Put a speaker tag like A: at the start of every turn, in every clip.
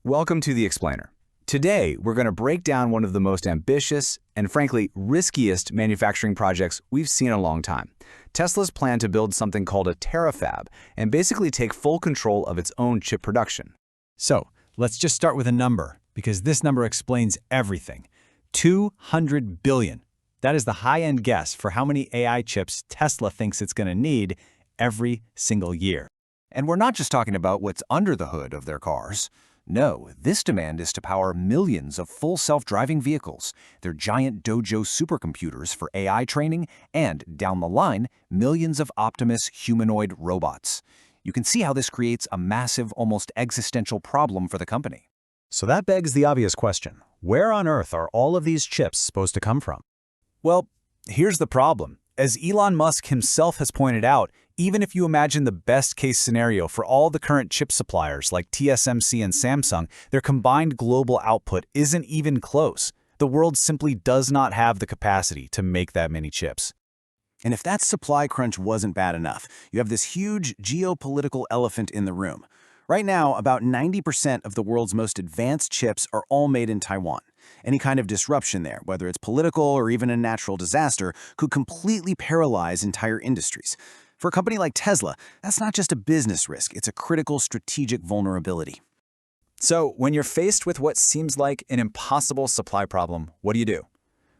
A: Welcome to The Explainer. Today, we're going to break down one of the most ambitious and, frankly, riskiest manufacturing projects we've seen in a long time. Tesla's plan to build something called a Terafab and basically take full control of its own chip production.
B: So, let's just start with a number, because this number explains everything. 200 billion. That is the high-end guess for how many AI chips Tesla thinks it's going to need every single year.
C: And we're not just talking about what's under the hood of their cars. No, this demand is to power millions of full self-driving vehicles, their giant Dojo supercomputers for AI training, and, down the line, millions of Optimus humanoid robots. You can see how this creates a massive, almost existential problem for the company.
D: So that begs the obvious question. Where on earth are all of these chips supposed to come from?
A: Well, here's the problem. As Elon Musk himself has pointed out, even if you imagine the best-case scenario for all the current chip suppliers like TSMC and Samsung, their combined global output isn't even close. The world simply does not have the capacity to make that many chips.
C: And if that supply crunch wasn't bad enough, you have this huge geopolitical elephant in the room. Right now, about 90% of the world's most advanced chips are all made in Taiwan. Any kind of disruption there, whether it's political or even a natural disaster, could completely paralyze entire industries. For a company like Tesla, that's not just a business risk, it's a critical strategic vulnerability.
A: So, when you're faced with what seems like an impossible supply problem, what do?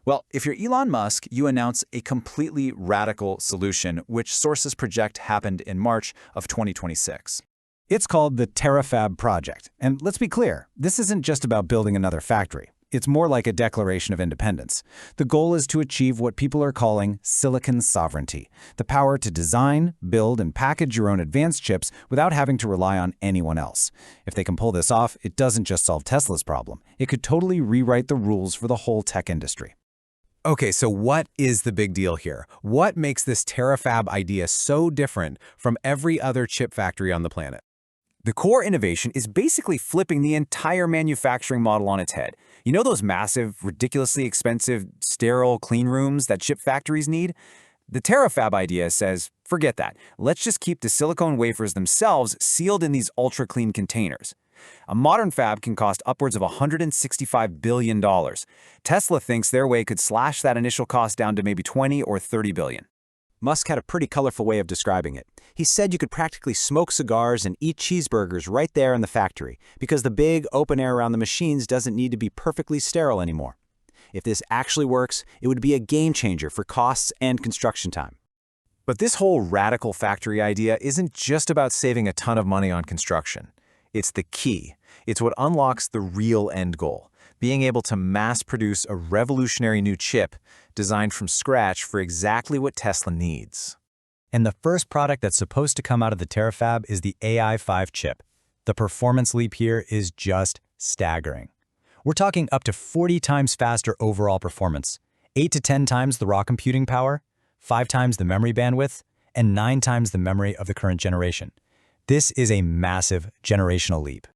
A: Well, if you're Elon Musk, you announce a completely radical solution, which sources project happened in March of 2026.
B: It's called the Terafab Project. And let's be clear, this isn't just about building another factory. It's more like a declaration of independence. The goal is to achieve what people are calling silicon sovereignty, the power to design, build, and package your own advanced chips without having to rely on anyone else. If they can pull this off, it doesn't just solve Tesla's problem. It could totally rewrite the rules for the whole tech industry.
E: Okay, so what is the big deal here? What makes this Terafab idea so different from every other chip factory on the planet?
C: The core innovation is basically flipping the entire manufacturing model on its head. You know those massive, ridiculously expensive, sterile clean rooms that chip factories need? The Terafab idea says, forget that. Let's just keep the silicone wafers themselves sealed in these ultra-clean containers. A modern fab can cost upwards of $165 billion. Tesla thinks their way could slash that initial cost down to maybe $20 or $30 billion.
D: Musk had a pretty colorful way of describing it. He said you could practically smoke cigars and eat cheeseburgers right there in the factory because the big open air around the machines doesn't need to be perfectly sterile anymore. If this actually works, it would be a game changer for costs and construction time.
E: But this whole radical factory idea isn't just about saving a ton of money on construction. It's the key. It's what unlocks the real end goal, being able to mass-produce a revolutionary new chip designed from scratch for exactly what Tesla needs.
B: And the first product that's supposed to come out of the Terafab is the AI5 chip. The performance leap here is just staggering. We're talking up to 40 times faster overall performance, 8 to 10 times the raw computing power, 5 times the memory bandwidth, and 9 times the memory of the current generation. This is a massive generational leap.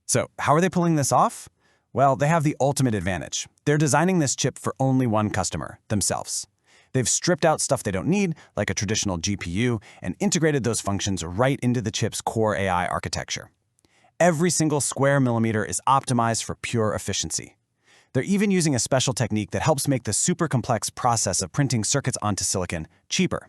C: So, how are they pulling this off? Well, they have the ultimate advantage. They're designing this chip for only one customer, themselves. They've stripped out stuff they don't need, like a traditional GPU, and integrated those functions right into the chip's core AI architecture. Every single square millimeter is optimized for pure efficiency. They're even using a special technique that helps make the super complex process of printing circuits onto silicon cheaper.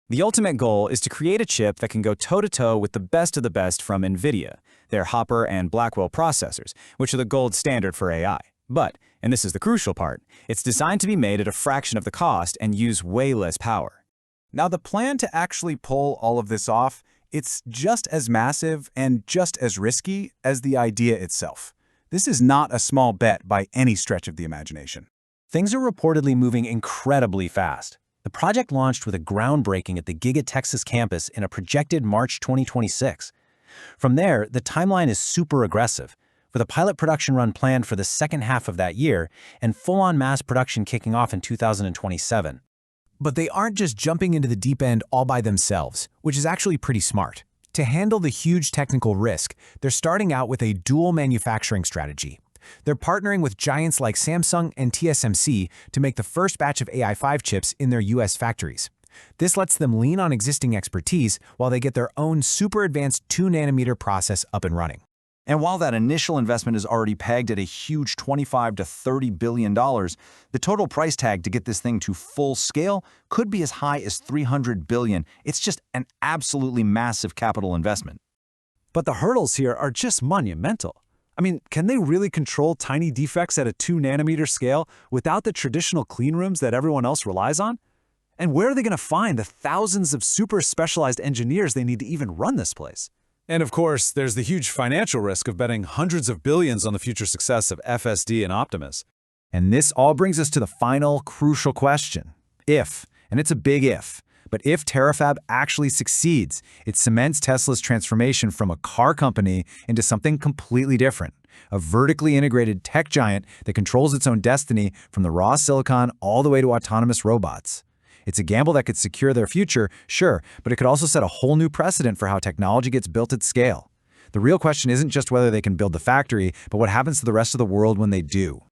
A: The ultimate goal is to create a chip that can go toe-to-toe with the best of the best from NVIDIA, their Hopper and Blackwell processors, which are the gold standard for AI. But, and this is the crucial part, it's designed to be made at a fraction of the cost and use way less power. Now, the plan to actually pull all of this off, it's just as massive and just as risky as the idea itself. This is not a small bet by any stretch of the imagination.
B: Things are reportedly moving incredibly fast. The project launched with a groundbreaking at the Giga Texas campus in a projected March 2026. From there, the timeline is super aggressive, with a pilot production run planned for the second half of that year and full-on mass production kicking off in 2027.
E: But they aren't just jumping into the deep end all by themselves, which is actually pretty smart. To handle the huge technical risk, they're starting out with a dual manufacturing strategy. They're partnering with giants like Samsung and TSMC to make the first batch of AI5 chips in their US factories. This lets them lean on existing expertise while they get their own super advanced 2-nanometer process up and running.
C: And while that initial investment is already pegged at a huge $25 to $30 billion, the total price tag to get this thing to full scale could be as high as $300 billion. It's just an absolutely massive capital investment.
B: But the hurdles here are just monumental. I mean, can they really control tiny defects at a 2-nanometer scale without the traditional clean rooms that everyone else relies on? And where are they going to find the thousands of super specialized engineers they need to even run this place?
F: And of course, there's the huge financial risk of betting hundreds of billions on the future success of FSD and Optimus.
B: And this all brings us to the final crucial question. If, and it's a big if, but if Terafab actually succeeds, it cements Tesla's transformation from a car company into something completely different. A vertically integrated tech giant that controls its own destiny from the raw silicon all the way to autonomous robots. It's a gamble that could secure their future, sure, but it could also set a whole new precedent for how technology gets built at scale. The real question isn't just whether they can build the factory, but what happens to the rest of the world when they do.